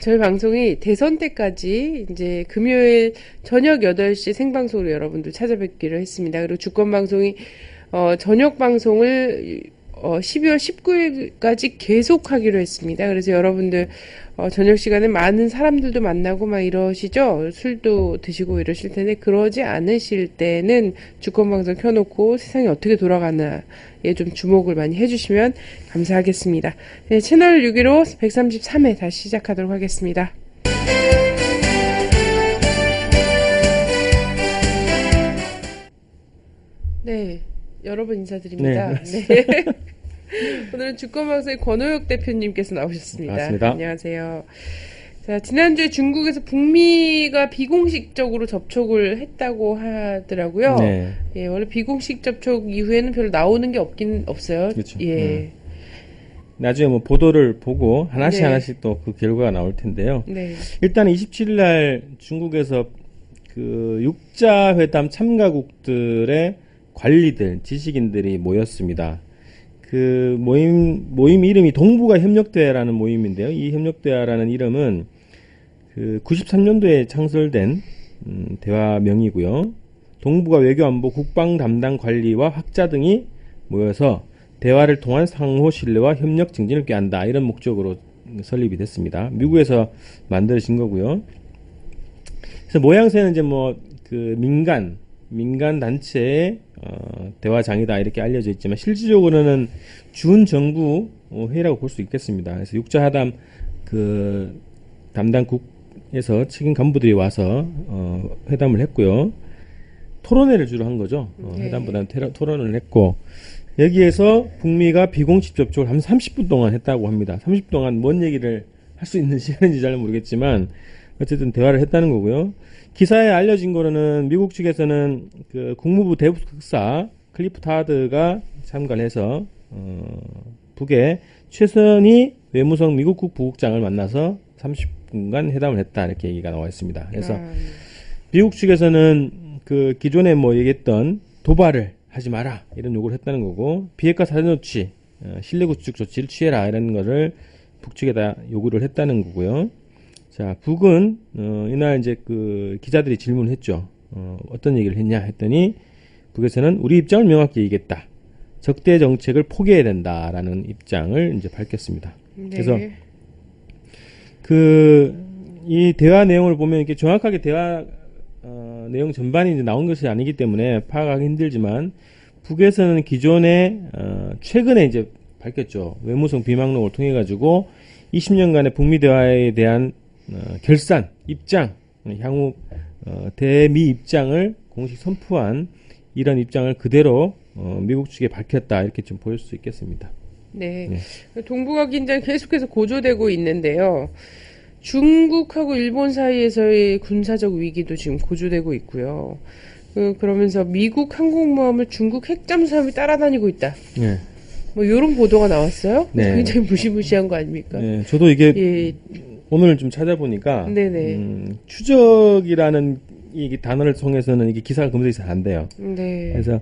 저희 방송이 대선 때까지 이제 금요일 저녁 8시 생방송으로 여러분들 찾아뵙기로 했습니다. 그리고 주권 방송이 저녁 방송을 12월 19일까지 계속하기로 했습니다. 그래서 여러분들 저녁 시간에 많은 사람들도 만나고 막 이러시죠? 술도 드시고 이러실 텐데 그러지 않으실 때는 주권 방송 켜놓고 세상이 어떻게 돌아가나에 좀 주목을 많이 해주시면 감사하겠습니다. 네, 채널 615 133회 다시 시작하도록 하겠습니다. 네, 여러분 인사드립니다. 네. 오늘은 주권방송의 권호혁 대표님께서 나오셨습니다. 반갑습니다. 안녕하세요. 자, 지난주에 중국에서 북미가 비공식적으로 접촉을 했다고 하더라고요. 네. 예, 원래 비공식 접촉 이후에는 별로 나오는 게 없긴 없어요. 그렇죠. 예. 나중에 뭐 보도를 보고 하나씩 네. 하나씩 또 그 결과가 나올 텐데요. 네. 일단 27일 날 중국에서 그 6자 회담 참가국들의 관리들, 지식인들이 모였습니다. 그 모임 이름이 동북아 협력대회라는 모임인데요. 이 협력대회라는 이름은 그 93년도에 창설된 대화명이고요. 동북아 외교안보 국방 담당 관리와 학자 등이 모여서 대화를 통한 상호 신뢰와 협력 증진을 꾀한다. 이런 목적으로 설립이 됐습니다. 미국에서 만들어진 거고요. 그래서 모양새는 이제 뭐 그 민간 단체의 대화장이다 이렇게 알려져 있지만 실질적으로는 준정부 회의라고 볼 수 있겠습니다. 그래서 육자회담 그 담당국에서 책임 간부들이 와서 회담을 했고요. 토론회를 주로 한 거죠. 네. 회담보다는 토론을 했고 여기에서 북미가 비공식 접촉을 한 30분 동안 했다고 합니다. 30분 동안 뭔 얘기를 할 수 있는 시간인지 잘 모르겠지만 어쨌든 대화를 했다는 거고요. 기사에 알려진 거로는 미국 측에서는 그 국무부 대북특사 클리프 타드가 참가를 해서 북의 최선희 외무성 미국국 부국장을 만나서 30분간 회담을 했다 이렇게 얘기가 나와 있습니다. 그래서 미국 측에서는 그 기존에 뭐 얘기했던 도발을 하지 마라 이런 요구를 했다는 거고 비핵화 사전 조치, 신뢰 구축 조치를 취해라 이런 거를 북측에다 요구를 했다는 거고요. 자, 북은 이날 이제 그 기자들이 질문을 했죠. 어떤 얘기를 했냐 했더니 북에서는 우리 입장을 명확히 얘기했다. 적대 정책을 포기해야 된다라는 입장을 이제 밝혔습니다. 네. 그래서 그 이 대화 내용을 보면 이렇게 정확하게 대화 내용 전반이 이제 나온 것이 아니기 때문에 파악하기 힘들지만 북에서는 기존에 최근에 이제 밝혔죠. 외무성 비망록을 통해 가지고 20년간의 북미 대화에 대한 결산, 입장, 향후 대미 입장을 공식 선포한 이런 입장을 그대로 미국 측에 밝혔다 이렇게 좀 보일 수 있겠습니다. 네. 동북아 긴장이 계속해서 고조되고 있는데요. 중국하고 일본 사이에서의 군사적 위기도 지금 고조되고 있고요. 그러면서 미국 항공모함을 중국 핵잠수함이 따라다니고 있다. 네. 뭐 이런 보도가 나왔어요. 네. 굉장히 무시무시한 거 아닙니까? 네, 저도 이게 예. 오늘 좀 찾아보니까 네네. 추적이라는 이 단어를 통해서는 이게 기사가 검색이 잘 안 돼요. 네. 그래서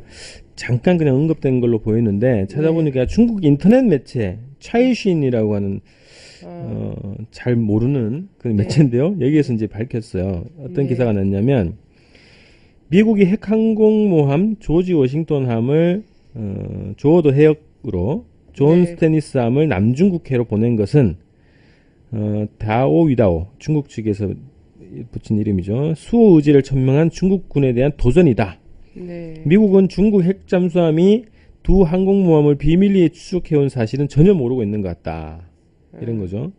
잠깐 그냥 언급된 걸로 보이는데 찾아보니까 중국 인터넷 매체 차이신이라고 하는 잘 모르는 그 매체인데요. 여기에서 이제 밝혔어요. 어떤 네. 기사가 났냐면 미국이 핵항공모함 조지 워싱턴함을 조어도 해역으로 존 네. 스테니스함을 남중국해로 보낸 것은 다오 위다오 중국 측에서 붙인 이름이죠. 수호 의지를 천명한 중국군에 대한 도전이다. 네. 미국은 중국 핵잠수함이 두 항공모함을 비밀리에 추적해온 사실은 전혀 모르고 있는 것 같다. 이런 거죠.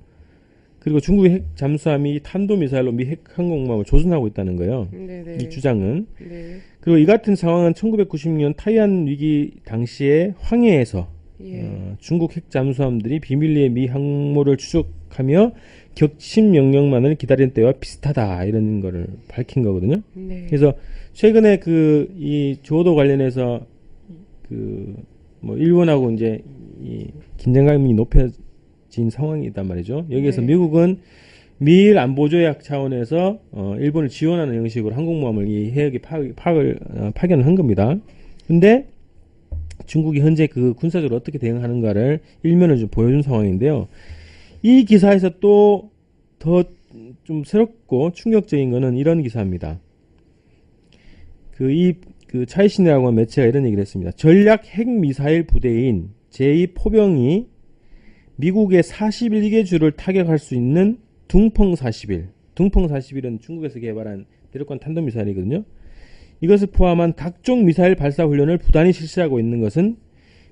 그리고 중국의 핵잠수함이 탄도미사일로 미 핵항공모함을 조준하고 있다는 거예요. 네네. 이 주장은. 네. 그리고 이 같은 상황은 1996년 타이완 위기 당시에 황해에서 예. 중국 핵잠수함들이 비밀리에 미 항모를 추적하며 격침 명령만을 기다리는 때와 비슷하다 이런 거를 밝힌 거거든요. 네. 그래서 최근에 그 이 조도 관련해서 그 뭐 일본하고 이제 이 긴장감이 높여진 상황이단 말이죠. 여기에서 네. 미국은 미일 안보조약 차원에서 일본을 지원하는 형식으로 항공모함을 이 해역에 파견을 한 겁니다. 근데 중국이 현재 그 군사적으로 어떻게 대응하는가를 일면을 좀 보여준 상황인데요. 이 기사에서 또 더 좀 새롭고 충격적인 거는 이런 기사입니다. 그 차이신이라고 하는 매체가 이런 얘기를 했습니다. 전략 핵미사일 부대인 제2포병이 미국의 41개 주를 타격할 수 있는 둥펑 41. 둥펑 41은 중국에서 개발한 대륙간 탄도미사일이거든요. 이것을 포함한 각종 미사일 발사 훈련을 부단히 실시하고 있는 것은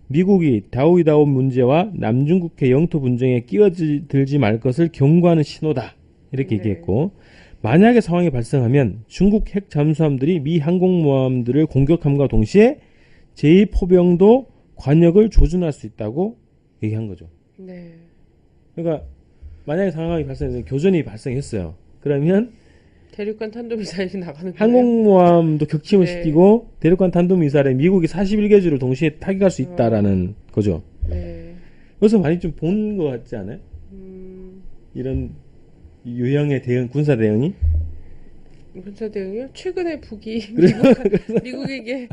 미국이 다오이다오 문제와 남중국해 영토 분쟁에 끼어들지 말 것을 경고하는 신호다. 이렇게 얘기했고, 만약에 상황이 발생하면 중국 핵 잠수함들이 미 항공모함들을 공격함과 동시에 제2포병도 관역을 조준할 수 있다고 얘기한 거죠. 네. 그러니까 만약에 상황이 발생해서 교전이 발생했어요. 그러면 대륙간 탄도미사일이 나가는 거예요. 항공모함도 격침을 네. 시키고 대륙간 탄도미사일에 미국이 41개 주를 동시에 타격할 수 있다라는 거죠. 네. 그래서 많이 좀 본 것 같지 않아요? 이런 유형의 대응, 군사 대응이? 군사 대응이요? 최근에 북이 미국에게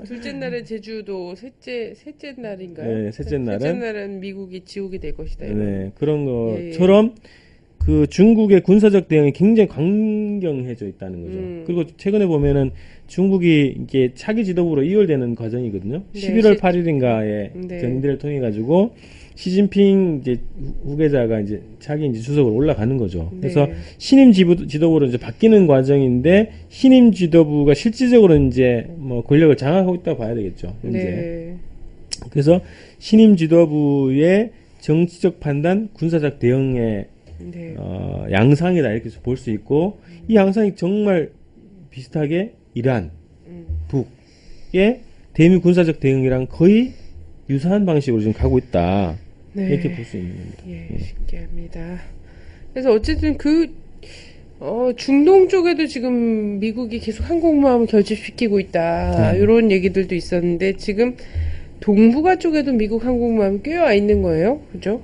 둘째 날에 제주도 셋째 날인가요? 네, 셋째 날은 미국이 지옥이 될 것이다. 네, 그런 예, 예. 것처럼 그 중국의 군사적 대응이 굉장히 강경해져 있다는 거죠. 그리고 최근에 보면은 중국이 이게 차기 지도부로 이월되는 과정이거든요. 네, 11월 8일인가에 네. 견인대를 통해 가지고 시진핑 이제 후계자가 이제 차기 이제 주석으로 올라가는 거죠. 네. 그래서 신임 지도부로 이제 바뀌는 과정인데 신임 지도부가 실질적으로 이제 뭐 권력을 장악하고 있다고 봐야 되겠죠. 현재. 네. 그래서 신임 지도부의 정치적 판단, 군사적 대응의 네. 양상이다 이렇게 볼 수 있고, 이 양상이 정말 비슷하게 이란, 북의 대미 군사적 대응이랑 거의 유사한 방식으로 지금 가고 있다. 네. 이렇게 볼 수 있는 겁니다. 예, 신기합니다. 그래서 어쨌든 중동 쪽에도 지금 미국이 계속 항공모함을 결집시키고 있다. 네. 이런 얘기들도 있었는데 지금 동북아 쪽에도 미국 항공모함이 꿰와 있는 거예요. 그죠?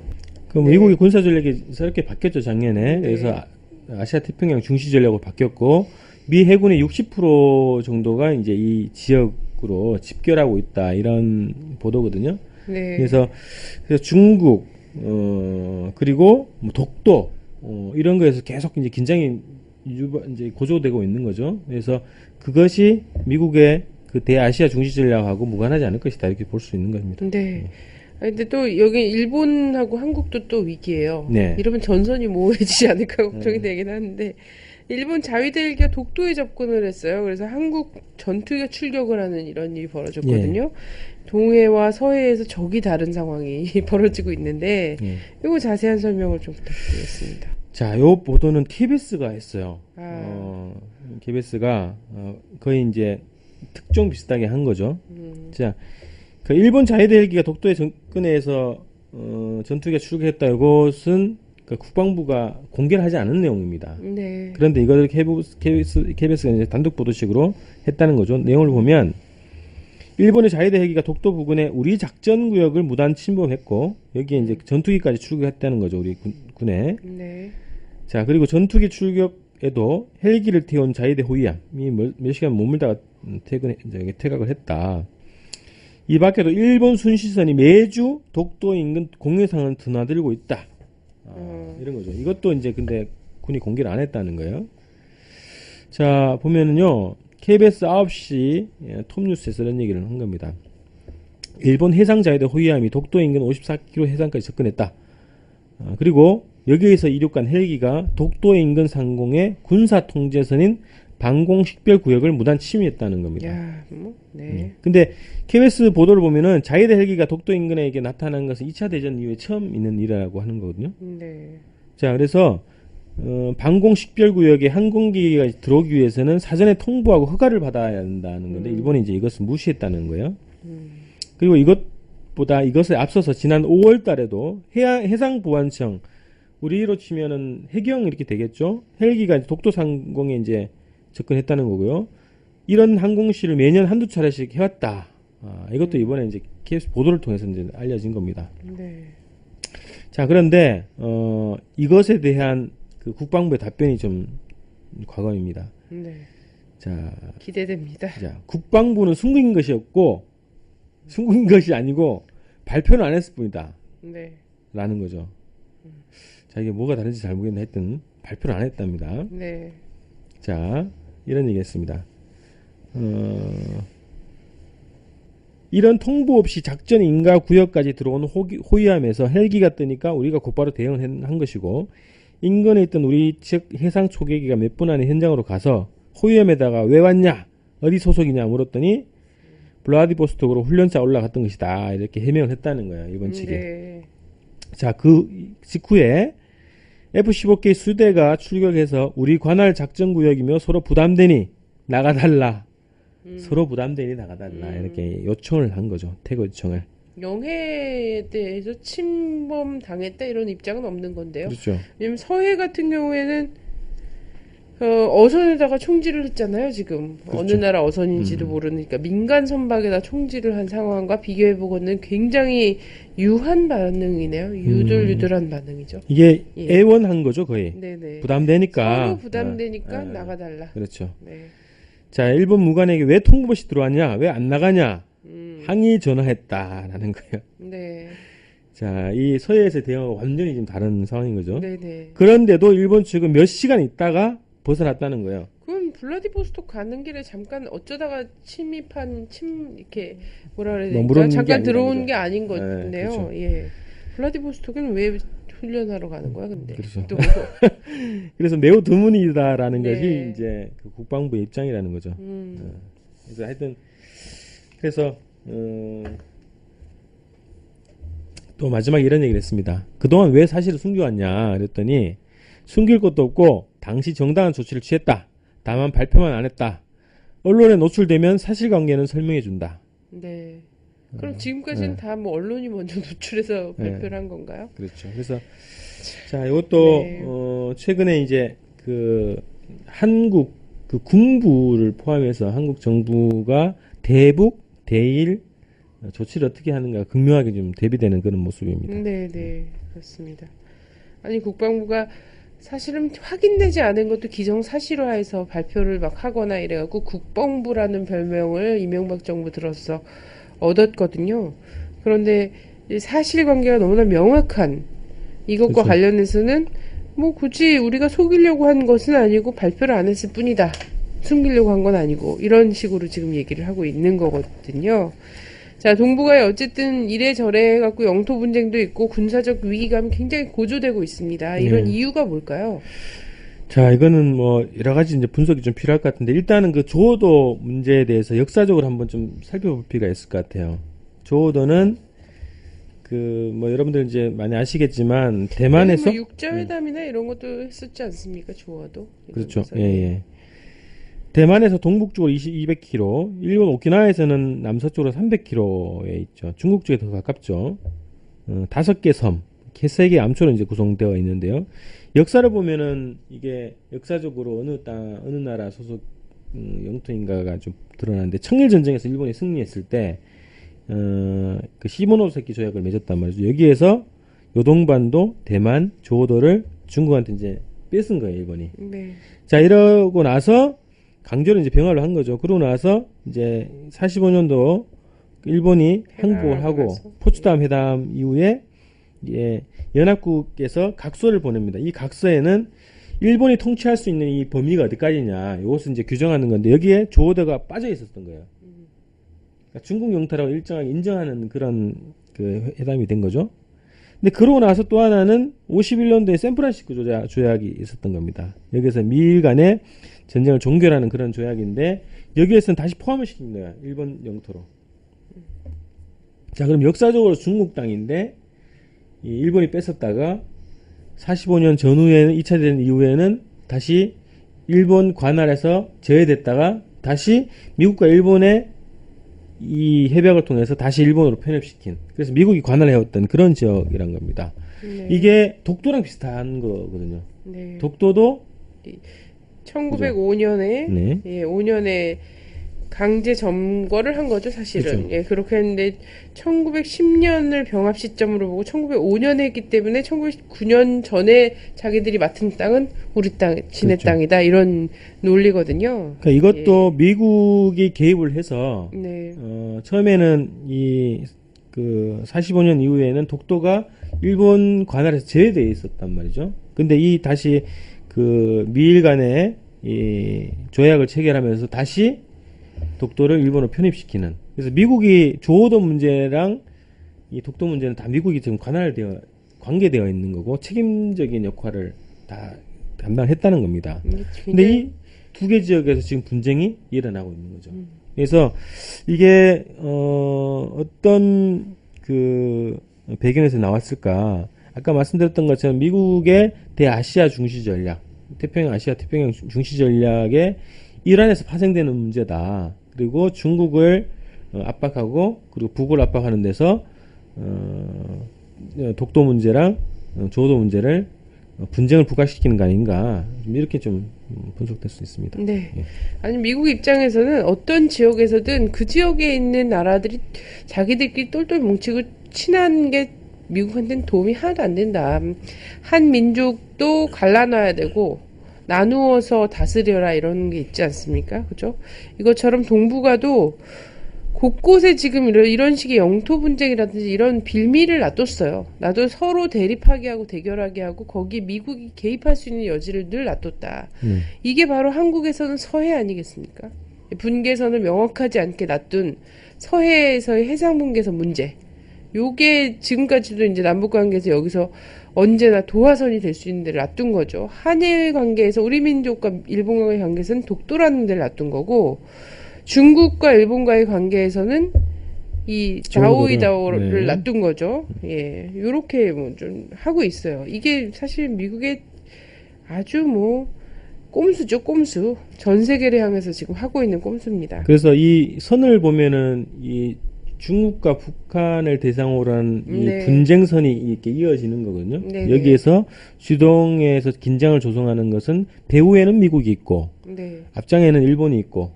그럼 네. 미국의 군사 전략이 새롭게 바뀌었죠, 작년에. 네. 그래서 아시아 태평양 중시 전략으로 바뀌었고, 미 해군의 60% 정도가 이제 이 지역으로 집결하고 있다. 이런 보도거든요. 네. 그래서 중국, 그리고 뭐 독도, 이런 거에서 계속 이제 긴장이 이제 고조되고 있는 거죠. 그래서 그것이 미국의 그 대아시아 중시 전략하고 무관하지 않을 것이다. 이렇게 볼 수 있는 겁니다. 네. 근데 또 여기 일본하고 한국도 또 위기예요. 네. 이러면 전선이 모호해지지 않을까 걱정이 되긴 하는데 일본 자위대 헬기가 독도에 접근을 했어요. 그래서 한국 전투기가 출격을 하는 이런 일이 벌어졌거든요. 동해와 서해에서 적이 다른 상황이 벌어지고 있는데 이거 자세한 설명을 좀 부탁드리겠습니다. 자, 요 보도는 KBS가 했어요. 아. KBS가 거의 이제 특종 비슷하게 한 거죠. 자, 그 일본 자위대 헬기가 독도에 접근해서 전투기가 출격했다. 이것은 그 국방부가 공개를 하지 않은 내용입니다. 네. 그런데 이걸 KBS가 이제 단독 보도식으로 했다는 거죠. 내용을 보면 일본의 자위대 헬기가 독도 부근에 우리 작전 구역을 무단 침범했고 여기에 이제 전투기까지 출격했다는 거죠. 우리 군에. 네. 자, 그리고 전투기 출격에도 헬기를 태운 자위대 호위함이 몇 시간 머물다가 퇴각을 했다. 이 밖에도 일본 순시선이 매주 독도 인근 공해상을 드나들고 있다. 이런 거죠. 이것도 이제 근데 군이 공개를 안 했다는 거예요. 자, 보면은요, KBS 9시 톱뉴스에서 이런 얘기를 한 겁니다. 일본 해상자위대 호위함이 독도 인근 54km 해상까지 접근했다. 그리고 여기에서 이륙한 헬기가 독도 인근 상공의 군사 통제선인 방공식별 구역을 무단 침입했다는 겁니다. 야, 네. 근데 KBS 보도를 보면은 자위대 헬기가 독도 인근에 나타난 것은 2차 대전 이후에 처음 있는 일이라고 하는 거거든요. 네. 자, 그래서 방공식별 구역에 항공기가 들어오기 위해서는 사전에 통보하고 허가를 받아야 한다는 건데 일본이 이제 이것을 무시했다는 거예요. 그리고 이것에 앞서서 지난 5월 달에도 해상보안청, 우리로 치면은 해경 이렇게 되겠죠. 헬기가 독도 상공에 이제 접근했다는 거고요. 이런 항공시를 매년 한두 차례씩 해왔다. 이것도 이번에 이제 KBS 보도를 통해서 이제 알려진 겁니다. 네. 자, 그런데 이것에 대한 그 국방부의 답변이 좀 과감입니다. 네. 자, 기대됩니다. 자, 국방부는 숨긴 것이었고 숨긴 것이 아니고 발표는 안 했을 뿐이다. 네. 라는 거죠. 자, 이게 뭐가 다른지 잘 모르겠는데 하여튼 발표를 안 했답니다. 네. 자, 이런 얘기 했습니다. 이런 통보 없이 작전 인가 구역까지 들어온 호위함에서 헬기가 뜨니까 우리가 곧바로 대응을 한 것이고, 인근에 있던 우리 측 해상 초계기가 몇 분 안에 현장으로 가서 호위함에다가 왜 왔냐, 어디 소속이냐 물었더니 블라디보스톡으로 훈련차 올라갔던 것이다, 이렇게 해명을 했다는 거예요, 일본 측에. 네. 자, 그 직후에 F-15K 수대가 출격해서 우리 관할 작전구역이며 서로 부담되니 나가달라. 서로 부담되니 나가달라. 이렇게 요청을 한 거죠. 태거 요청을. 영해에 대해서 침범 당했다 이런 입장은 없는 건데요. 그렇죠. 왜냐면 서해 같은 경우에는 어선에다가 총질을 했잖아요, 지금. 그렇죠. 어느 나라 어선인지도 모르니까 민간 선박에다 총질을 한 상황과 비교해보고는 굉장히 유한 반응이네요. 유들유들한 반응이죠. 이게 예. 애원한 거죠, 거의. 네네. 부담되니까. 서로 부담되니까 아, 아. 나가달라. 그렇죠. 네. 자, 일본 무관에게 왜 통보 없이 들어왔냐? 왜 안 나가냐? 항의 전화했다라는 거예요. 네. 자, 이 서해에서 대응하고 완전히 좀 다른 상황인 거죠. 네네. 그런데도 일본 측은 몇 시간 있다가 벗어났다는 거예요. 그건 블라디보스톡 가는 길에 잠깐 어쩌다가 이렇게 뭐라 그래야 되나? 머무르는 게 잠깐 아니라는 들어온 거죠. 게 아닌 네, 거네요. 그렇죠. 예. 블라디보스톡에는 왜 훈련하러 가는 거야, 근데? 그렇죠. 또. 그래서 매우 드문이다라는 네. 것이 이제 그 국방부의 입장이라는 거죠. 그래서 하여튼 그래서 또 마지막에 이런 얘기를 했습니다. 그동안 왜 사실을 숨겨왔냐 그랬더니 숨길 것도 없고 당시 정당한 조치를 취했다. 다만 발표만 안 했다. 언론에 노출되면 사실관계는 설명해준다. 네. 그럼 지금까지는 다 뭐 언론이 먼저 노출해서 발표를 한 건가요? 그렇죠. 그래서 자, 이것도 네. 최근에 이제 그 한국 그 군부를 포함해서 한국 정부가 대북 대일 조치를 어떻게 하는가 극명하게 좀 대비되는 그런 모습입니다. 네, 그렇습니다. 아니, 국방부가 사실은 확인되지 않은 것도 기정사실화해서 발표를 막 하거나 이래갖고 국방부라는 별명을 이명박 정부 들어서 얻었거든요. 그런데 이 사실관계가 너무나 명확한 이것과 그렇죠. 관련해서는 뭐 굳이 우리가 속이려고 한 것은 아니고 발표를 안 했을 뿐이다. 숨기려고 한 건 아니고 이런 식으로 지금 얘기를 하고 있는 거거든요. 자, 동북아에 어쨌든 이래저래 해갖고 영토 분쟁도 있고 군사적 위기감이 굉장히 고조되고 있습니다. 이런 네. 이유가 뭘까요? 자, 이거는 뭐 여러 가지 이제 분석이 좀 필요할 것 같은데 일단은 그 조오도 문제에 대해서 역사적으로 한번 좀 살펴볼 필요가 있을 것 같아요. 조오도는 그 뭐 여러분들 이제 많이 아시겠지만 대만에서 뭐 육자회담이나 이런 것도 했었지 않습니까? 조어도. 그렇죠. 예. 대만에서 동북쪽으로 200km, 일본 오키나와에서는 남서쪽으로 300km에 있죠. 중국 쪽에 더 가깝죠. 5개 섬, 3개의 암초로 이제 구성되어 있는데요. 역사를 보면은 이게 역사적으로 어느 나라 소속 영토인가가 좀 드러나는데 청일전쟁에서 일본이 승리했을 때 그 시모노세키 조약을 맺었단 말이죠. 여기에서 요동반도, 대만, 조오도를 중국한테 이제 뺏은 거예요, 일본이. 네. 자, 이러고 나서 강제로 이제 병합을 한 거죠. 그러고 나서 이제 45년도 일본이 항복을 하고 나서. 포츠담 회담 이후에 예, 연합국에서 각서를 보냅니다. 이 각서에는 일본이 통치할 수 있는 이 범위가 어디까지냐, 이것을 이제 규정하는 건데 여기에 조오도가 빠져 있었던 거예요. 그러니까 중국 영토라고 일정하게 인정하는 그런 그 회담이 된 거죠. 근데 그러고 나서 또 하나는 51년도에 샌프란시스코 조약이 있었던 겁니다. 여기서 미일 간의 전쟁을 종결하는 그런 조약인데 여기에서는 다시 포함을 시킨 거야. 일본 영토로. 자, 그럼 역사적으로 중국 땅인데 이 일본이 뺏었다가 45년 전후에는 2차 대전 이후에는 다시 일본 관할에서 제외됐다가 다시 미국과 일본의 이 협약을 통해서 다시 일본으로 편입시킨, 그래서 미국이 관할해왔던 그런 지역이란 겁니다. 네. 이게 독도랑 비슷한 거거든요. 네. 독도도 1905년에 네. 예, 5년에 강제 점거를 한 거죠, 사실은. 그렇죠. 예, 그렇게 했는데 1910년을 병합 시점으로 보고 1905년에 했기 때문에 1909년 전에 자기들이 맡은 땅은 우리 땅, 지네 그렇죠. 땅이다, 이런 논리거든요. 그러니까 이것도 미국이 개입을 해서 네. 처음에는 이 그 45년 이후에는 독도가 일본 관할에서 제외되어 있었단 말이죠. 근데 이 다시 그 미일 간의 이 조약을 체결하면서 다시 독도를 일본으로 편입시키는. 그래서 미국이 조오도 문제랑 이 독도 문제는 다 미국이 지금 관계되어 있는 거고 책임적인 역할을 다 담당했다는 겁니다. 근데 이 두 개 지역에서 지금 분쟁이 일어나고 있는 거죠. 그래서 이게 어떤 그 배경에서 나왔을까? 아까 말씀드렸던 것처럼 미국의 대아시아 중시 전략, 아시아 태평양 중시 전략의 일환에서 파생되는 문제다. 그리고 중국을 압박하고 그리고 북을 압박하는 데서 독도 문제랑 조도 문제를 분쟁을 부각시키는 거 아닌가, 이렇게 좀 분석될 수 있습니다. 네. 예. 아니, 미국 입장에서는 어떤 지역에서든 그 지역에 있는 나라들이 자기들끼리 똘똘 뭉치고 친한 게 미국한테는 도움이 하나도 안 된다. 한 민족도 갈라놔야 되고 나누어서 다스려라 이런 게 있지 않습니까? 그죠? 이것처럼 동북아도 곳곳에 지금 이런 식의 영토 분쟁이라든지 이런 빌미를 놔뒀어요. 나도 서로 대립하게 하고 대결하게 하고 거기에 미국이 개입할 수 있는 여지를 늘 놔뒀다. 이게 바로 한국에서는 서해 아니겠습니까? 분계선을 명확하지 않게 놔둔 서해에서의 해상 분계선 문제. 요게 지금까지도 이제 남북 관계에서 여기서 언제나 도화선이 될 수 있는 데를 놔둔 거죠. 한일 관계에서 우리 민족과 일본과의 관계에서는 독도라는 데를 놔둔 거고, 중국과 일본과의 관계에서는 이 자오이다오를 네. 놔둔 거죠. 예, 요렇게 뭐 좀 하고 있어요. 이게 사실 미국의 아주 뭐 꼼수죠, 꼼수. 전 세계를 향해서 지금 하고 있는 꼼수입니다. 그래서 이 선을 보면은 이 중국과 북한을 대상으로 한 이 네. 분쟁선이 이렇게 이어지는 거거든요. 네네. 여기에서 주동에서 긴장을 조성하는 것은 배후에는 미국이 있고 네. 앞장에는 일본이 있고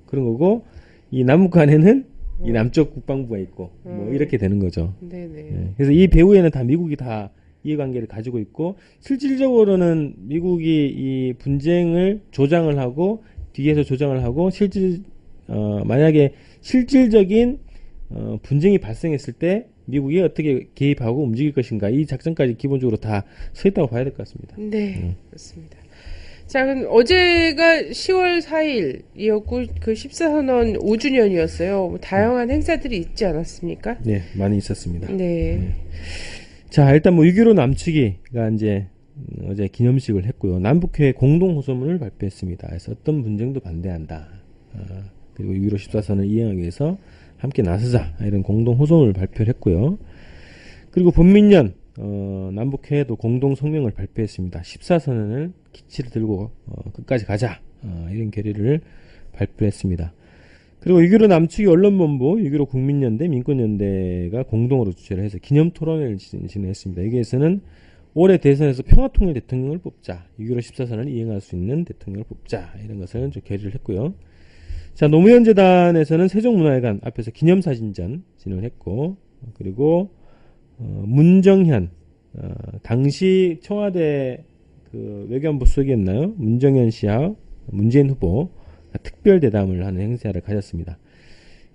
그런 거고, 이 남북한에는 이 남쪽 국방부가 있고 뭐 이렇게 되는 거죠. 네네. 예. 그래서 이 배후에는 다 미국이 다 이해관계를 가지고 있고, 실질적으로는 미국이 이 분쟁을 조장을 하고 뒤에서 조장을 하고 만약에 실질적인 분쟁이 발생했을 때 미국이 어떻게 개입하고 움직일 것인가, 이 작전까지 기본적으로 다 서 있다고 봐야 될 것 같습니다. 네, 그렇습니다. 자, 그럼 어제가 10월 4일이었고 그 14선언 5주년이었어요. 다양한 행사들이 있지 않았습니까? 네, 많이 있었습니다. 네. 자, 일단 뭐 6.15 남측이가 이제 어제 기념식을 했고요. 남북회 공동 호소문을 발표했습니다. 그래서 어떤 분쟁도 반대한다. 그리고 6.15 14선을 이행하기 위해서 함께 나서자, 이런 공동 호소문을 발표를 했고요. 그리고 본민년 남북회도 공동 성명을 발표했습니다. 14선언을 기치를 들고 끝까지 가자, 이런 결의를 발표했습니다. 그리고 6.15 남측이 언론본부, 6.15 국민연대, 민권연대가 공동으로 주최를 해서 기념토론회를 진행했습니다. 여기에서는 올해 대선에서 평화통일 대통령을 뽑자, 6.15 14선을 이행할 수 있는 대통령을 뽑자, 이런 것을 좀 결의를 했고요. 자, 노무현 재단에서는 세종문화회관 앞에서 기념사진전 진행을 했고, 그리고 문정현, 당시 청와대 그 외교안보 수석이었나요? 문정현 씨와 문재인 후보 특별 대담을 하는 행사를 가졌습니다.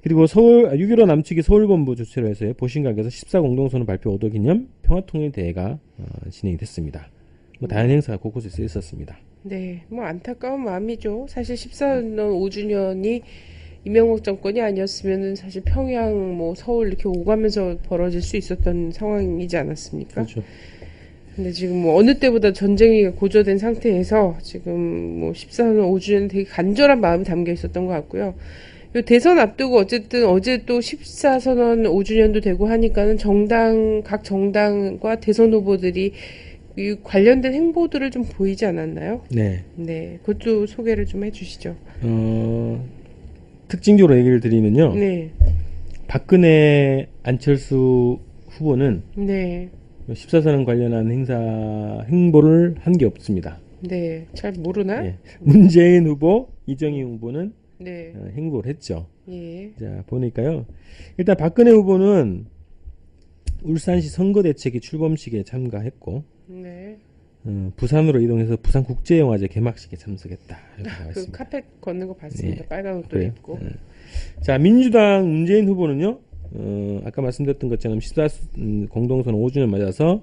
그리고 6.15 남측이 서울본부 주최로 해서 보신각에서 14공동선언 발표 5도 기념 평화통일대회가 진행이 됐습니다. 뭐 다양한 행사가 곳곳에 있었습니다. 네, 뭐 안타까운 마음이죠. 사실 14년 5주년이 이명박 정권이 아니었으면은 사실 평양, 뭐 서울 이렇게 오가면서 벌어질 수 있었던 상황이지 않았습니까? 그렇죠. 근데 지금 뭐 어느 때보다 전쟁이 고조된 상태에서 지금 뭐 14년 5주년 되게 간절한 마음이 담겨 있었던 것 같고요. 요 대선 앞두고 어쨌든 어제 또 14선언 5주년도 되고 하니까는 각 정당과 대선 후보들이 이 관련된 행보들을 좀 보이지 않았나요? 네. 네, 그것도 소개를 좀 해주시죠. 특징적으로 얘기를 드리면요. 네, 박근혜, 안철수 후보는 네, 14선언 관련한 행보를 한 게 없습니다. 네, 잘 모르나? 예. 문재인 후보, 이정희 후보는 네, 행보를 했죠. 예, 자, 보니까요. 일단 박근혜 후보는 울산시 선거대책위 출범식에 참가했고, 네. 부산으로 이동해서 부산국제영화제 개막식에 참석했다, 이렇게 나와 그 있습니다. 카펫 걷는 거 봤습니다. 네. 빨간 옷도 그래요? 입고. 자, 민주당 문재인 후보는요, 아까 말씀드렸던 것처럼 공동선 5주년 맞아서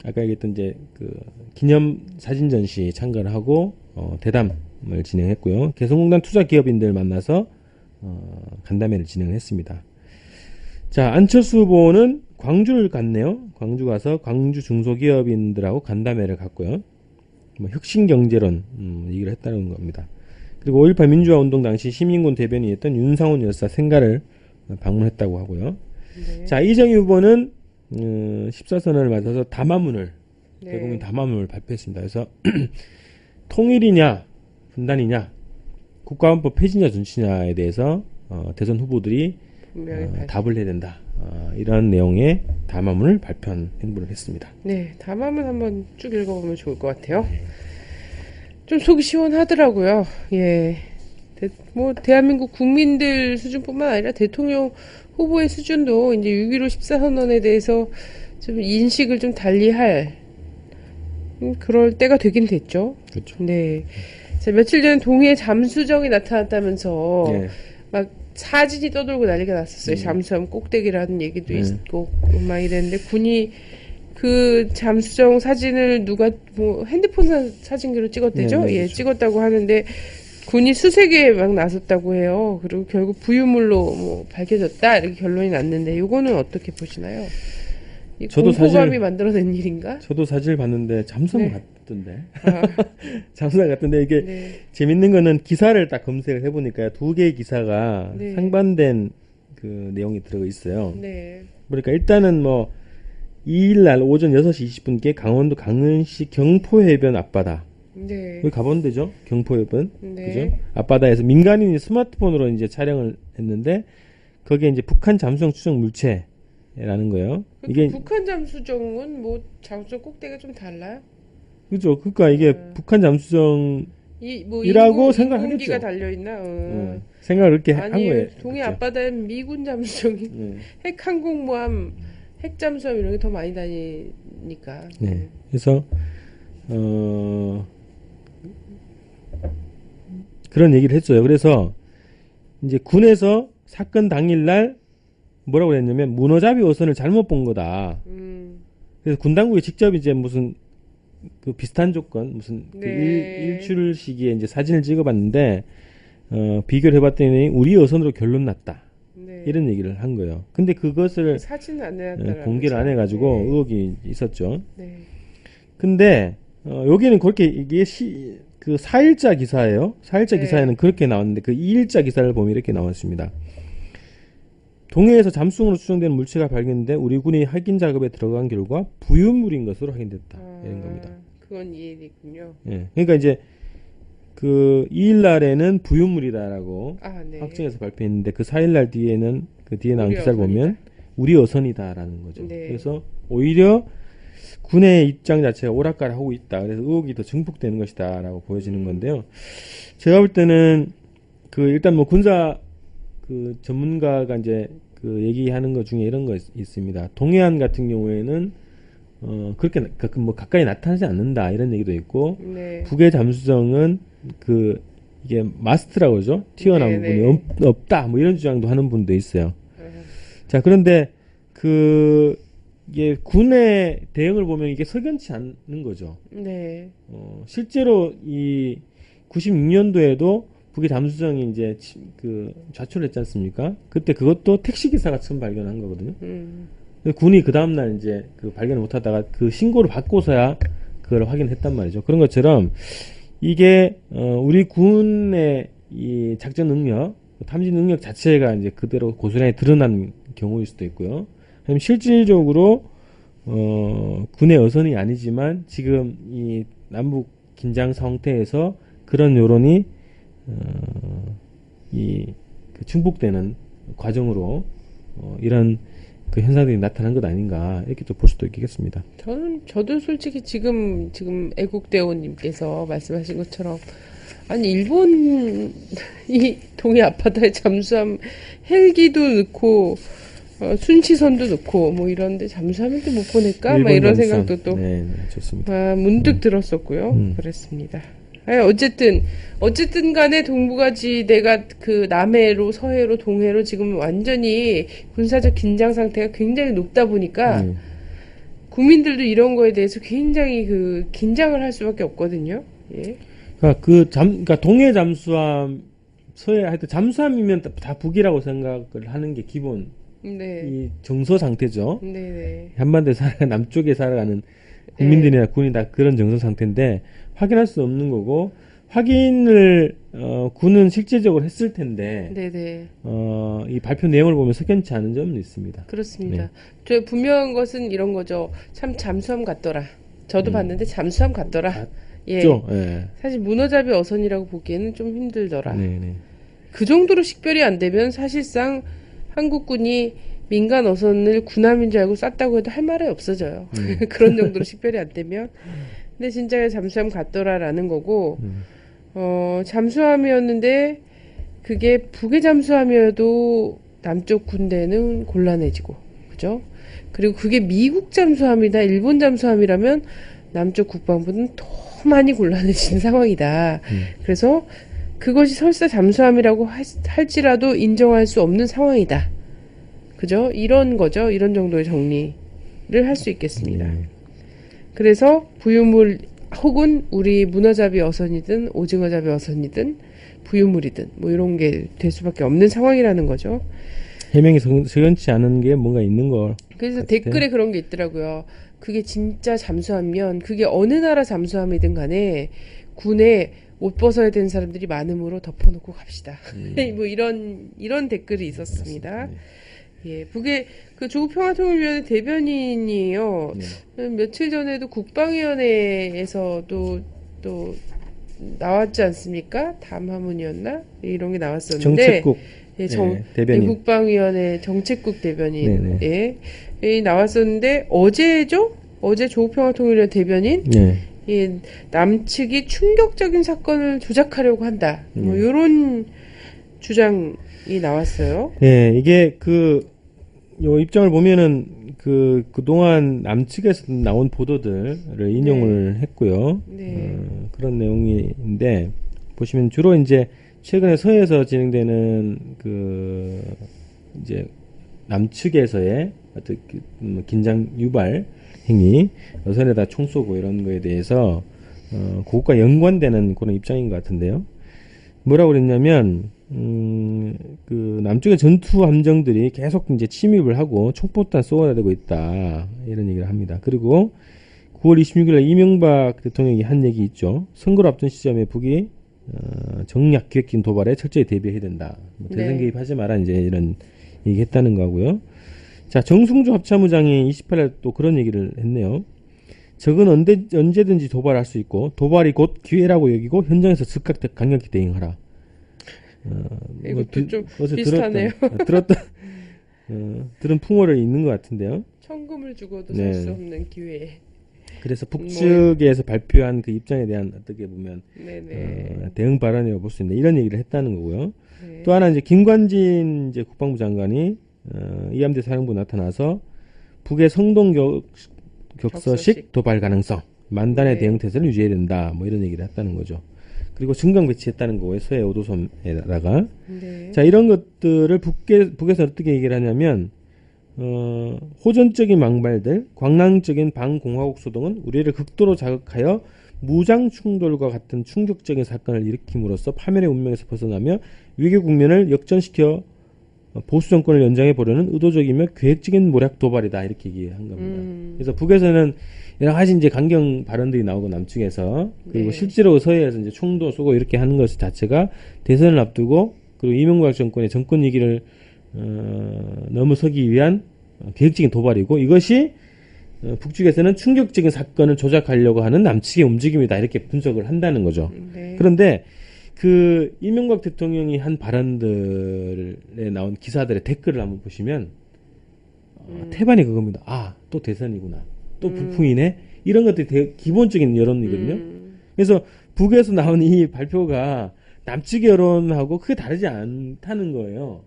아까 얘기했던 이제 그 기념 사진 전시 참가를 하고 대담을 진행했고요. 개성공단 투자 기업인들 만나서 간담회를 진행했습니다. 자, 안철수 후보는 광주를 갔네요. 광주 가서 광주 중소기업인들하고 간담회를 갔고요. 뭐 혁신경제론 얘기를 했다는 겁니다. 그리고 5.18 민주화 운동 당시 시민군 대변인이었던 윤상훈 여사 생가를 방문했다고 하고요. 네. 자, 이정희 후보는 14선언을 맞아서 담화문을 네. 대국민 담화문을 발표했습니다. 그래서 통일이냐 분단이냐 국가헌법 폐지냐 준치냐에 대해서 대선 후보들이 분명히 답을 해야 된다. 이런 내용의 담화문을 발표한 행보를 했습니다. 네, 담화문 한번 쭉 읽어보면 좋을 것 같아요. 좀 속이 시원하더라고요. 예. 뭐, 대한민국 국민들 수준뿐만 아니라 대통령 후보의 수준도 이제 6.15 14선언에 대해서 좀 인식을 좀 달리할, 그럴 때가 되긴 됐죠. 그렇죠. 네. 자, 며칠 전 동해 잠수정이 나타났다면서 예. 막 사진이 떠돌고 난리가 났었어요. 잠수함 꼭대기라는 얘기도 있고 막 이랬는데 군이 그 잠수정 사진을 누가 뭐 핸드폰 사진기로 찍었대죠. 네, 예, 그렇죠. 찍었다고 하는데 군이 수색에 막 나섰다고 해요. 그리고 결국 부유물로 뭐 밝혀졌다 이렇게 결론이 났는데 이거는 어떻게 보시나요? 이 저도 공포감이 사실- 만들어낸 일인가? 저도 사진을 봤는데 잠수함 네. 같던데. 아, 잠수함 같던데 이게 네. 재밌는 거는 기사를 딱 검색을 해보니까 두 개의 기사가 네. 상반된 그 내용이 들어가 있어요. 네. 그러니까 일단은 뭐 2일날 오전 6시 20분께 강원도 강릉시 경포해변 앞바다 네. 여기 가본 데죠? 경포해변 네. 그죠? 앞바다에서 민간인이 스마트폰으로 이제 촬영을 했는데 거기에 이제 북한 잠수정 추정 물체라는 거예요. 이게 북한 잠수정은 뭐 잠수정 꼭대기가 좀 달라요? 그죠? 그러니까 이게 북한 잠수정 뭐 이라고 생각하겠죠. 인공기가 달려 있나? 생각을 그렇게 한 아니 거예요. 동해 그죠? 앞바다엔 미군 잠수정이 네. 핵항공모함, 핵잠수함 이런 게 더 많이 다니니까. 네. 그래서 그런 얘기를 했어요. 그래서 이제 군에서 사건 당일날 뭐라고 했냐면 문어잡이 어선을 잘못 본 거다. 그래서 군 당국이 직접 이제 무슨 그 비슷한 조건 무슨 그 네. 일출 시기에 이제 사진을 찍어봤는데 비교를 해봤더니 우리 어선으로 결론 났다. 네. 이런 얘기를 한 거예요. 근데 그것을 사진은 안 내놨더라고요. 공개를 안 해가지고 네. 의혹이 있었죠. 네. 근데 여기는 그렇게 이게 그 4일자 기사예요. 4일자 네. 기사에는 그렇게 나왔는데 그 2일자 기사를 보면 이렇게 나왔습니다. 동해에서 잠수정으로 추정되는 물체가 발견돼 우리 군이 확인 작업에 들어간 결과 부유물인 것으로 확인됐다. 이런 겁니다. 그건 이해됐군요. 예. 그러니까 이제 그 2일 날에는 부유물이다라고 네. 확정해서 발표했는데 그 4일 날 뒤에는 그 뒤에 나온 우리 기사를 어선이다. 보면 우리 어선이다라는 거죠. 네. 그래서 오히려 군의 입장 자체가 오락가락하고 있다. 그래서 의혹이 더 증폭되는 것이다라고 보여지는 건데요. 제가 볼 때는 그 일단 뭐 군사 그 전문가가 이제 그 얘기하는 것 중에 이런 거 있습니다. 동해안 같은 경우에는 그렇게 뭐 가까이 나타나지 않는다 이런 얘기도 있고 네. 북의 잠수정은 그 이게 마스트라고 그러죠. 튀어나온 네, 부분이 네. 없다 뭐 이런 주장도 하는 분도 있어요. 자, 그런데 그 이게 군의 대응을 보면 이게 석연치 않는 거죠. 네. 실제로 이 96년도에도 북의 잠수정이 이제 그 좌초를 했지 않습니까? 그때 그것도 택시 기사가 처음 발견한 거거든요. 근데 군이 그 다음날 이제 그 발견을 못 하다가 그 신고를 받고서야 그걸 확인했단 말이죠. 그런 것처럼 이게 우리 군의 이 작전 능력, 탐지 능력 자체가 이제 그대로 고스란히 드러난 경우일 수도 있고요. 아니면 실질적으로 군의 어선이 아니지만 지금 이 남북 긴장 상태에서 그런 여론이 그 충족되는 과정으로 이런 그 현상들이 나타난 것 아닌가 이렇게 또 볼 수도 있겠습니다. 저도 솔직히 지금 애국대원님께서 말씀하신 것처럼 아니 일본이 동해 앞바다에 잠수함 헬기도 넣고 순시선도 넣고 뭐 이런데 잠수함도 못 보낼까? 막 이런 일본 잠수함. 생각도 또 네, 좋습니다. 문득 들었었고요. 그랬습니다. 아니, 어쨌든 간에 동북아지대가 그 남해로 서해로 동해로 지금 완전히 군사적 긴장 상태가 굉장히 높다 보니까 국민들도 이런 거에 대해서 굉장히 그 긴장을 할 수밖에 없거든요. 예. 그러니까 동해 잠수함, 서해 하여튼 잠수함이면 다 북이라고 생각을 하는 게 기본 네. 이 정서 상태죠. 네네. 한반도에 남쪽에 살아가는 국민들이나 군이 다 그런 정서 상태인데 확인할 수 없는 거고 확인을 군은 실제적으로 했을 텐데 네네. 이 발표 내용을 보면 석연치 않은 점은 있습니다. 그렇습니다. 네. 저 분명한 것은 이런 거죠. 참 잠수함 같더라. 저도 봤는데 잠수함 같더라. 예. 예. 사실 문어잡이 어선이라고 보기에는 좀 힘들더라. 네네. 그 정도로 식별이 안 되면 사실상 한국군이 민간 어선을 군함인 줄 알고 쐈다고 해도 할 말이 없어져요. 그런 정도로 식별이 안 되면. 근데 진짜 잠수함 같더라라는 거고, 잠수함이었는데, 그게 북의 잠수함이어도 남쪽 군대는 곤란해지고, 그죠? 그리고 그게 미국 잠수함이다, 일본 잠수함이라면 남쪽 국방부는 더 많이 곤란해지는 상황이다. 그래서 그것이 설사 잠수함이라고 할지라도 인정할 수 없는 상황이다. 그죠? 이런 거죠. 이런 정도의 정리를 할 수 있겠습니다. 그래서 부유물 혹은 우리 문어잡이 어선이든 오징어잡이 어선이든 부유물이든 뭐 이런 게 될 수밖에 없는 상황이라는 거죠. 해명이 석연치 않은 게 뭔가 있는 걸. 그래서 같아. 댓글에 그런 게 있더라고요. 그게 진짜 잠수함이면 그게 어느 나라 잠수함이든 간에 군에 옷 벗어야 되는 사람들이 많음으로 덮어놓고 갑시다. 뭐 이런 댓글이 있었습니다. 예, 북의 그 조국평화통일위원회 대변인이에요. 며칠 전에도 국방위원회에서도 또 나왔지 않습니까? 담화문이었나? 이런 게 나왔었는데 정책국 예, 대변인. 국방위원회 정책국 대변인 예, 나왔었는데 어제죠? 어제 조국평화통일위원회 대변인 예, 남측이 충격적인 사건을 조작하려고 한다. 뭐 이런 주장이 나왔어요. 네, 이게 요 입장을 보면은 그동안 남측에서 나온 보도들을 인용을 했고요. 네. 그런 내용인데 보시면 주로 이제 최근에 서해에서 진행되는 이제 남측에서의 어떤 긴장 유발 행위, 어선에다 총 쏘고 이런 거에 대해서 그것과 연관되는 그런 입장인 것 같은데요. 뭐라고 그랬냐면 남쪽의 전투 함정들이 계속 이제 침입을 하고 총포탄 쏘아대고 있다 이런 얘기를 합니다. 그리고 9월 26일에 이명박 대통령이 한 얘기 있죠. 선거를 앞둔 시점에 북이 정략 기획적인 도발에 철저히 대비해야 된다. 대선 개입하지 마라 이제 이런 얘기했다는 거고요. 자, 정승주 합참의장이 28일 또 그런 얘기를 했네요. 적은 언제든지 도발할 수 있고 도발이 곧 기회라고 여기고 현장에서 즉각 강력히 대응하라. 이것도 좀 비슷하네요. 들은 풍어를 있는 것 같은데요. 천금을 주고도 살 수 없는 기회. 그래서 북측에서 발표한 그 입장에 대한 어떻게 보면 대응 발언이라고 볼 수 있는 이런 얘기를 했다는 거고요. 또 하나 이제 김관진 이제 국방부 장관이 이함대 사령부 나타나서 북의 성동 격서식 도발 가능성, 만단의 대응 태세를 유지해야 된다. 뭐 이런 얘기를 했다는 거죠. 그리고 증강 배치했다는 거고요. 서해 오도섬에다가. 자, 이런 것들을 북에서 어떻게 얘기를 하냐면 호전적인 망발들, 광랑적인 반공화국 소동은 우리를 극도로 자극하여 무장 충돌과 같은 충격적인 사건을 일으킴으로써 파멸의 운명에서 벗어나며 위기 국면을 역전시켜 보수 정권을 연장해 보려는 의도적이며 계획적인 모략 도발이다 이렇게 얘기한 겁니다. 그래서 북에서는 여러 가지 이제 강경 발언들이 나오고 남측에서 그리고 실제로 서해에서 이제 총도 쏘고 이렇게 하는 것 자체가 대선을 앞두고 그리고 이명박 정권의 정권 위기를 넘어서기 위한 계획적인 도발이고 이것이 북측에서는 충격적인 사건을 조작하려고 하는 남측의 움직임이다 이렇게 분석을 한다는 거죠. 그런데 그 이명박 대통령이 한 발언들에 나온 기사들의 댓글을 한번 보시면 태반이 그겁니다. 아, 또 대선이구나. 또 북풍이네. 이런 것들이 기본적인 여론이거든요. 그래서 북에서 나온 이 발표가 남측의 여론하고 크게 다르지 않다는 거예요.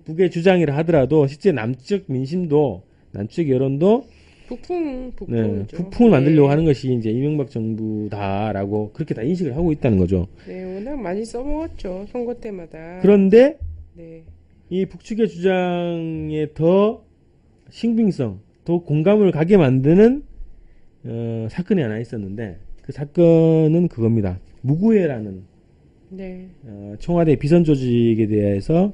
북의 주장이라 하더라도 실제 남측 민심도 남측 여론도 네, 북풍이죠. 북풍을 만들려고 네. 하는 것이 이제 이명박 정부다라고 그렇게 다 인식을 하고 있다는 거죠. 네, 워낙 많이 써먹었죠. 선거 때마다. 그런데 네. 이 북측의 주장에 더 신빙성, 더 공감을 가게 만드는 사건이 하나 있었는데 그 사건은 그겁니다. 무구회라는 네. 청와대 비선 조직에 대해서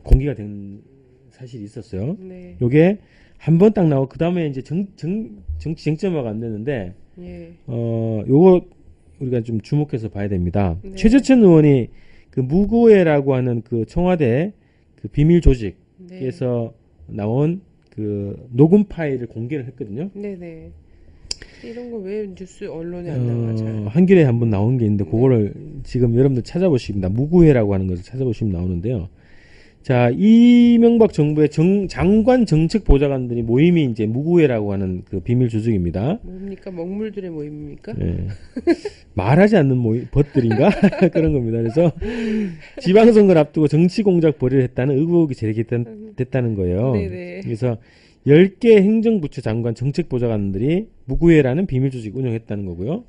공개가 된 사실이 있었어요. 네. 요게 한 번 딱 나오고 그 다음에 이제 정치 쟁점화가 안 되는데 예. 요거 우리가 좀 주목해서 봐야 됩니다. 네. 최재천 의원이 그 무고회라고 하는 그 청와대 그 비밀 네. 조직에서 나온 그 녹음 파일을 공개를 했거든요. 네네. 이런 거 왜 뉴스 언론에 안 나가죠? 한겨레에 한번 나온 게 있는데 네. 그거를 지금 여러분들 찾아보시면 무구회라고 하는 것을 찾아보시면 나오는데요. 자, 이명박 정부의 장관 정책 보좌관들이 모임이 이제 무구회라고 하는 그 비밀 조직입니다. 뭡니까? 먹물들의 모임입니까? 예. 말하지 않는 벗들인가 그런 겁니다. 그래서 지방선거를 앞두고 정치 공작 벌이를 했다는 의혹이 제기됐다는 거예요. 네네. 그래서 10개 행정부처 장관 정책 보좌관들이 무구회라는 비밀 조직 운영했다는 거고요.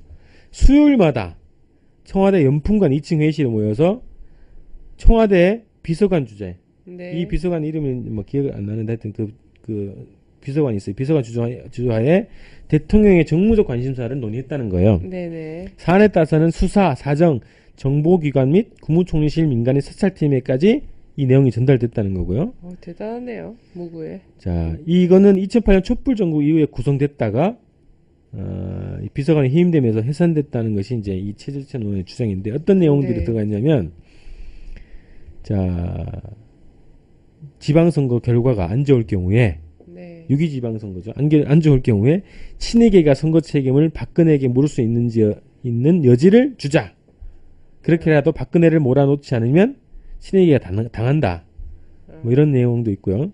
수요일마다 청와대 연풍관 2층 회의실에 모여서 청와대 비서관 주재, 네. 이 비서관 이름이 뭐 기억 안 나는데 하여튼 그 비서관이 있어요. 비서관 주도하에 대통령의 정무적 관심사를 논의했다는 거예요. 네네. 사안에 따라서는 수사, 사정, 정보기관 및 국무총리실 민간인 사찰팀에까지 이 내용이 전달됐다는 거고요. 대단하네요. 무구에. 자, 이거는 2008년 촛불 전국 이후에 구성됐다가 이 비서관이 해임되면서 해산됐다는 것이 이제 이 최재천 의원의 주장인데 어떤 내용들이 네. 들어가 있냐면 자, 지방선거 결과가 안 좋을 경우에 네. 6.2 지방선거죠. 안 좋을 경우에 친에게가 선거 책임을 박근혜에게 물을 수 있는 여지를 주자. 그렇게라도 박근혜를 몰아놓지 않으면 친에게가 당한다. 뭐 이런 내용도 있고요.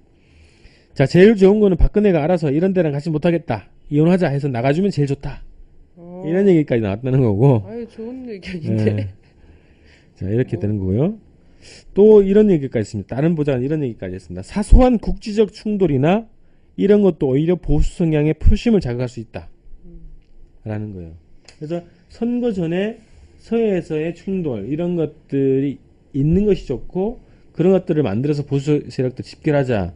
자, 제일 좋은 거는 박근혜가 알아서 이런 데랑 같이 못하겠다. 이혼하자 해서 나가주면 제일 좋다. 이런 얘기까지 나왔다는 거고. 아유, 좋은 의견인데. 예. 자, 이렇게 되는 거고요. 또 이런 얘기까지 있습니다. 다른 보좌관 이런 얘기까지 했습니다. 사소한 국지적 충돌이나 이런 것도 오히려 보수 성향의 표심을 자극할 수 있다. 라는 거예요. 그래서 선거 전에 서해에서의 충돌 이런 것들이 있는 것이 좋고 그런 것들을 만들어서 보수 세력들 집결하자.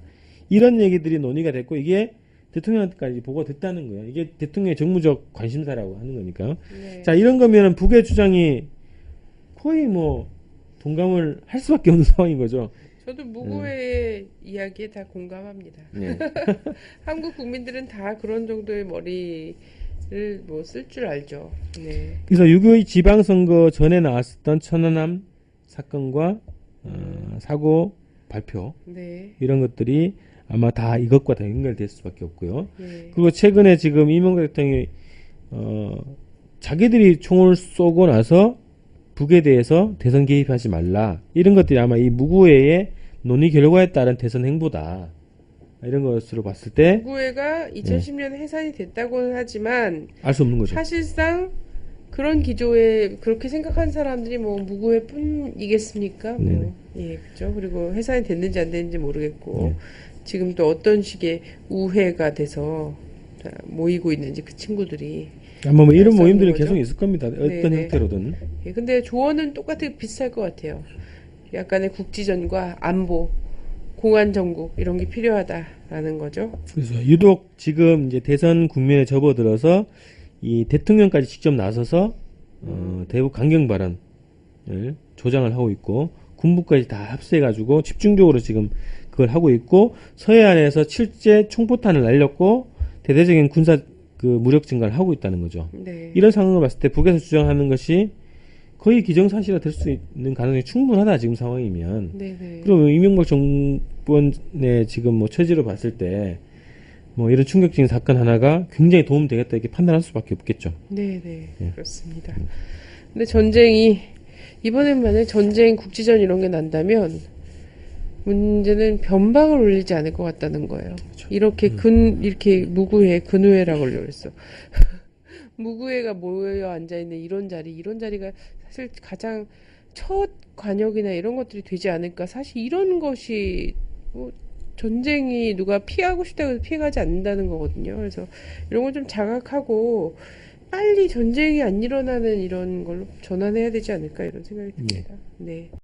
이런 얘기들이 논의가 됐고 이게 대통령한테까지 보고가 됐다는 거예요. 이게 대통령의 정무적 관심사라고 하는 거니까. 네. 자, 이런 거면은 북의 주장이 거의 뭐 동감을 할 수밖에 없는 상황인 거죠. 저도 무고의 이야기에 다 공감합니다. 네. 한국 국민들은 다 그런 정도의 머리를 뭐 쓸 줄 알죠. 네. 그래서 6.25 지방선거 전에 나왔었던 천안함 사건과 사고 발표 네. 이런 것들이 아마 다 이것과 다 연결될 수밖에 없고요. 네. 그리고 최근에 지금 이명박 대통령이 자기들이 총을 쏘고 나서 북에 대해서 대선 개입하지 말라 이런 것들이 아마 이 무구회의 논의 결과에 따른 대선 행보다 이런 것으로 봤을 때 무구회가 2010년에 해산이 됐다고는 하지만 알 수 없는 거죠. 사실상 그런 기조에 그렇게 생각한 사람들이 뭐 무구회뿐이겠습니까? 네네. 뭐. 예, 그렇죠. 그리고 해산이 됐는지 안 됐는지 모르겠고 네. 지금 또 어떤 식의 우회가 돼서 모이고 있는지 그 친구들이 아마 뭐 이런 싸우는 모임들이 거죠? 계속 있을 겁니다. 어떤 네네. 형태로든. 예, 근데 조언은 똑같이 비슷할 것 같아요. 약간의 국지전과 안보, 공안 정국 이런 게 필요하다라는 거죠. 그래서 유독 지금 이제 대선 국면에 접어들어서 이 대통령까지 직접 나서서 대북 강경 발언을 조장을 하고 있고 군부까지 다 합세해가지고 집중적으로 지금 그걸 하고 있고 서해안에서 7제 총포탄을 날렸고 대대적인 군사 그 무력 증가를 하고 있다는 거죠. 네. 이런 상황을 봤을 때 북에서 주장하는 것이 거의 기정사실화 될 수 있는 가능성이 충분하다 지금 상황이면. 네네. 그럼 이명박 정권의 지금 뭐 처지로 봤을 때 뭐 이런 충격적인 사건 하나가 굉장히 도움되겠다 이렇게 판단할 수밖에 없겠죠. 네네. 예. 그렇습니다. 근데 전쟁이 이번엔 만약 전쟁 국지전 이런 게 난다면 문제는 변방을 울리지 않을 것 같다는 거예요. 이렇게 이렇게 무구회, 근우회라고 그랬어. 무구회가 모여 앉아있는 이런 자리가 사실 가장 첫 관역이나 이런 것들이 되지 않을까. 사실 이런 것이 뭐 전쟁이 누가 피하고 싶다고 해서 피해가지 않는다는 거거든요. 그래서 이런 걸 좀 자각하고 빨리 전쟁이 안 일어나는 이런 걸로 전환해야 되지 않을까 이런 생각이 듭니다. 네.